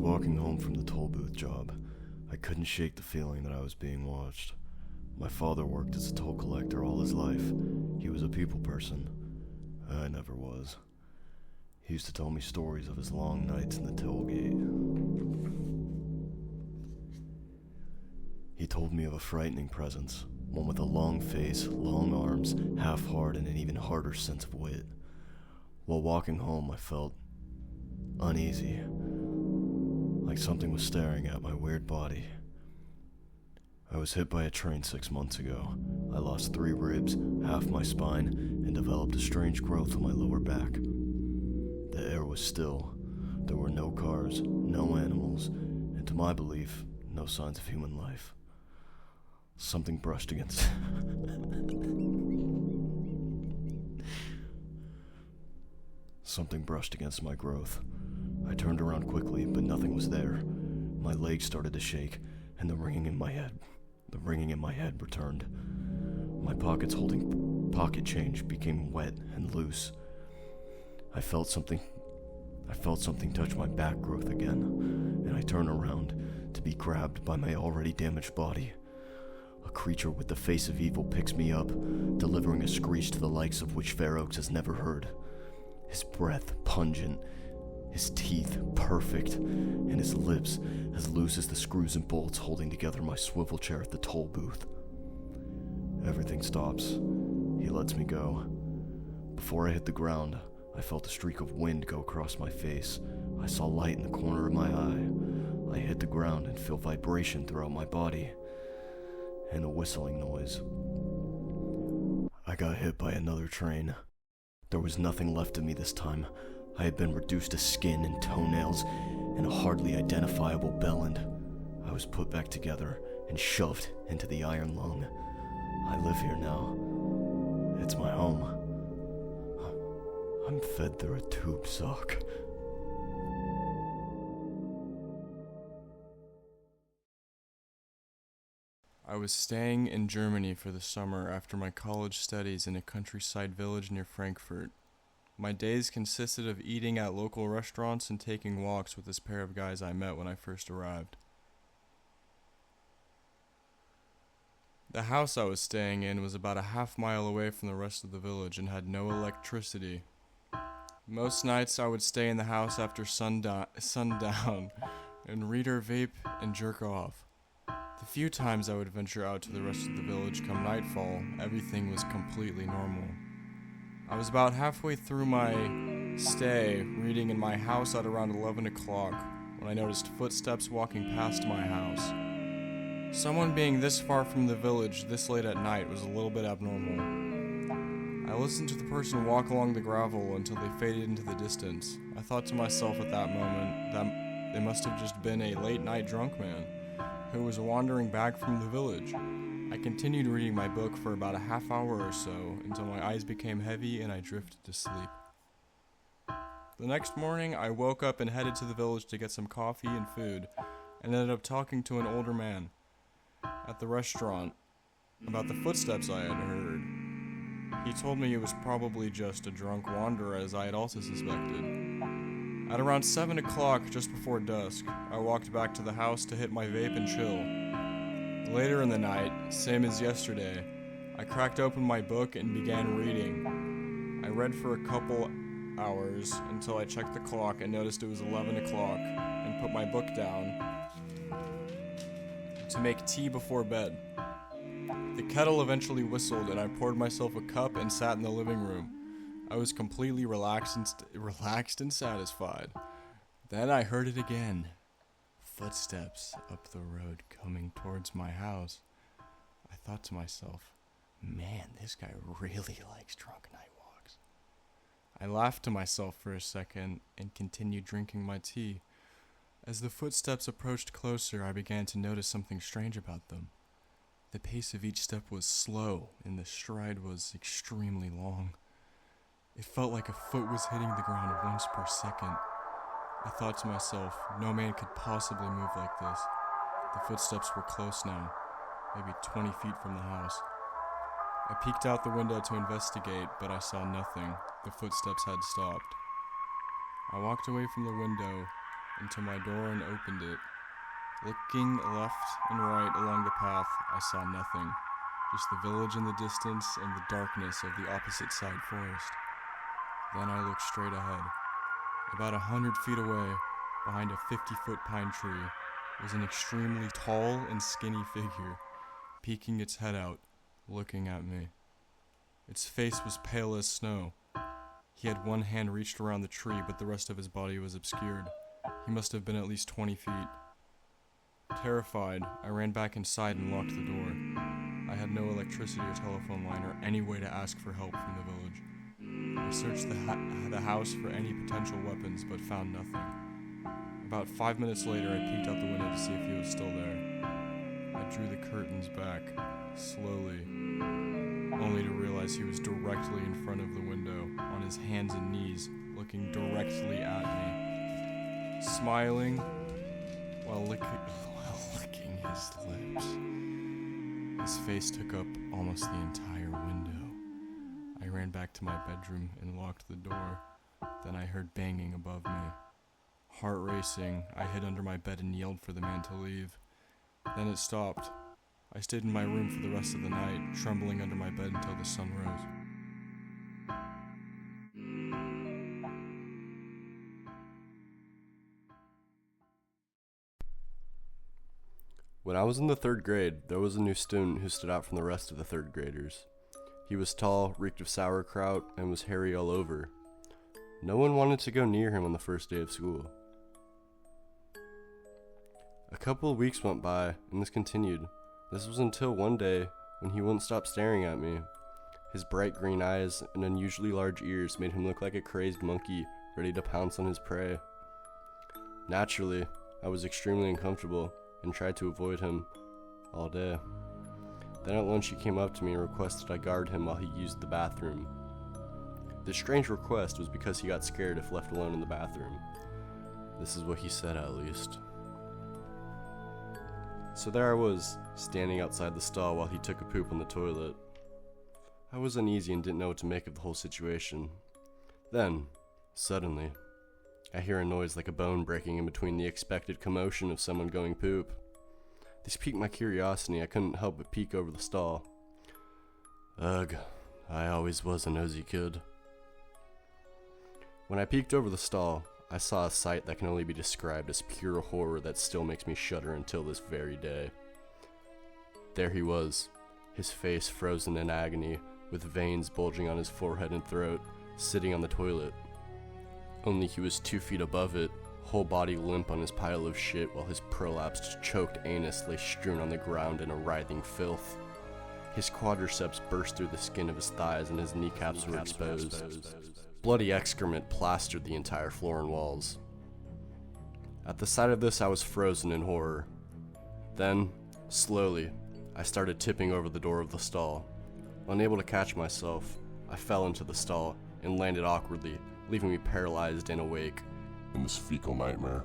walking home from the toll booth job. I couldn't shake the feeling that I was being watched. My father worked as a toll collector all his life. He was a people person. I never was. He used to tell me stories of his long nights in the toll gate. He told me of a frightening presence, one with a long face, long arms, half heart, and an even harder sense of wit. While walking home, I felt uneasy, like something was staring at my weird body. I was hit by a train 6 months ago. I lost 3 ribs, half my spine, and developed a strange growth on my lower back. The air was still. There were no cars, no animals, and to my belief, no signs of human life. Something brushed against Something brushed against my growth. I turned around quickly, but nothing was there. My legs started to shake, and the ringing in my head returned. My pockets holding pocket change became wet and loose. I felt something touch my back growth again, and I turned around to be grabbed by my already damaged body. A creature with the face of evil picks me up, delivering a screech to the likes of which Fair Oaks has never heard. His breath pungent, his teeth perfect, and his lips as loose as the screws and bolts holding together my swivel chair at the toll booth. Everything stops. He lets me go. Before I hit the ground, I felt a streak of wind go across my face. I saw light in the corner of my eye. I hit the ground and feel vibration throughout my body, and a whistling noise. I got hit by another train. There was nothing left of me this time. I had been reduced to skin and toenails and a hardly identifiable bellend. I was put back together and shoved into the iron lung. I live here now. It's my home. I'm fed through a tube sock. I was staying in Germany for the summer after my college studies in a countryside village near Frankfurt. My days consisted of eating at local restaurants and taking walks with this pair of guys I met when I first arrived. The house I was staying in was about a half-mile away from the rest of the village and had no electricity. Most nights I would stay in the house after sundown and read or vape and jerk off. The few times I would venture out to the rest of the village come nightfall, everything was completely normal. I was about halfway through my stay, reading in my house at around 11 o'clock, when I noticed footsteps walking past my house. Someone being this far from the village this late at night was a little bit abnormal. I listened to the person walk along the gravel until they faded into the distance. I thought to myself at that moment that they must have just been a late-night drunk man who was wandering back from the village. I continued reading my book for about a half hour or so until my eyes became heavy and I drifted to sleep. The next morning, I woke up and headed to the village to get some coffee and food, and ended up talking to an older man at the restaurant about the footsteps I had heard. He told me it was probably just a drunk wanderer, as I had also suspected. At around 7 o'clock, just before dusk, I walked back to the house to hit my vape and chill. Later in the night, same as yesterday, I cracked open my book and began reading. I read for a couple hours until I checked the clock and noticed it was 11 o'clock and put my book down to make tea before bed. The kettle eventually whistled and I poured myself a cup and sat in the living room. I was completely relaxed and satisfied. Then I heard it again. Footsteps up the road coming towards my house. I thought to myself, man, this guy really likes drunk night walks. I laughed to myself for a second and continued drinking my tea. As the footsteps approached closer, I began to notice something strange about them. The pace of each step was slow and the stride was extremely long. It felt like a foot was hitting the ground once per second. I thought to myself, no man could possibly move like this. The footsteps were close now, maybe 20 feet from the house. I peeked out the window to investigate, but I saw nothing. The footsteps had stopped. I walked away from the window into my door and opened it. Looking left and right along the path, I saw nothing. Just the village in the distance and the darkness of the opposite side forest. Then I looked straight ahead. About 100 feet away, behind a 50-foot pine tree, was an extremely tall and skinny figure, peeking its head out, looking at me. Its face was pale as snow. He had one hand reached around the tree, but the rest of his body was obscured. He must have been at least 20 feet. Terrified, I ran back inside and locked the door. I had no electricity or telephone line or any way to ask for help from the village. I searched the house for any potential weapons, but found nothing. About 5 minutes later, I peeked out the window to see if he was still there. I drew the curtains back, slowly, only to realize he was directly in front of the window, on his hands and knees, looking directly at me, smiling while licking his lips. His face took up almost the entire window. I ran back to my bedroom and locked the door. Then I heard banging above me. Heart racing, I hid under my bed and yelled for the man to leave. Then it stopped. I stayed in my room for the rest of the night, trembling under my bed until the sun rose. When I was in the 3rd grade, there was a new student who stood out from the rest of the 3rd graders. He was tall, reeked of sauerkraut, and was hairy all over. No one wanted to go near him on the first day of school. A couple of weeks went by, and this continued. This was until one day when he wouldn't stop staring at me. His bright green eyes and unusually large ears made him look like a crazed monkey ready to pounce on his prey. Naturally, I was extremely uncomfortable and tried to avoid him all day. Then at lunch he came up to me and requested I guard him while he used the bathroom. This strange request was because he got scared if left alone in the bathroom. This is what he said, at least. So there I was, standing outside the stall while he took a poop on the toilet. I was uneasy and didn't know what to make of the whole situation. Then, suddenly, I hear a noise like a bone breaking in between the expected commotion of someone going poop. This piqued my curiosity. I couldn't help but peek over the stall. Ugh, I always was a nosy kid. When I peeked over the stall, I saw a sight that can only be described as pure horror that still makes me shudder until this very day. There he was, his face frozen in agony, with veins bulging on his forehead and throat, sitting on the toilet. Only he was 2 feet above it, whole body limp on his pile of shit, while his prolapsed, choked anus lay strewn on the ground in a writhing filth. His quadriceps burst through the skin of his thighs and his kneecaps were exposed. Bloody excrement plastered the entire floor and walls. At the sight of this, I was frozen in horror. Then, slowly, I started tipping over the door of the stall. Unable to catch myself, I fell into the stall and landed awkwardly, leaving me paralyzed and awake. In this fecal nightmare,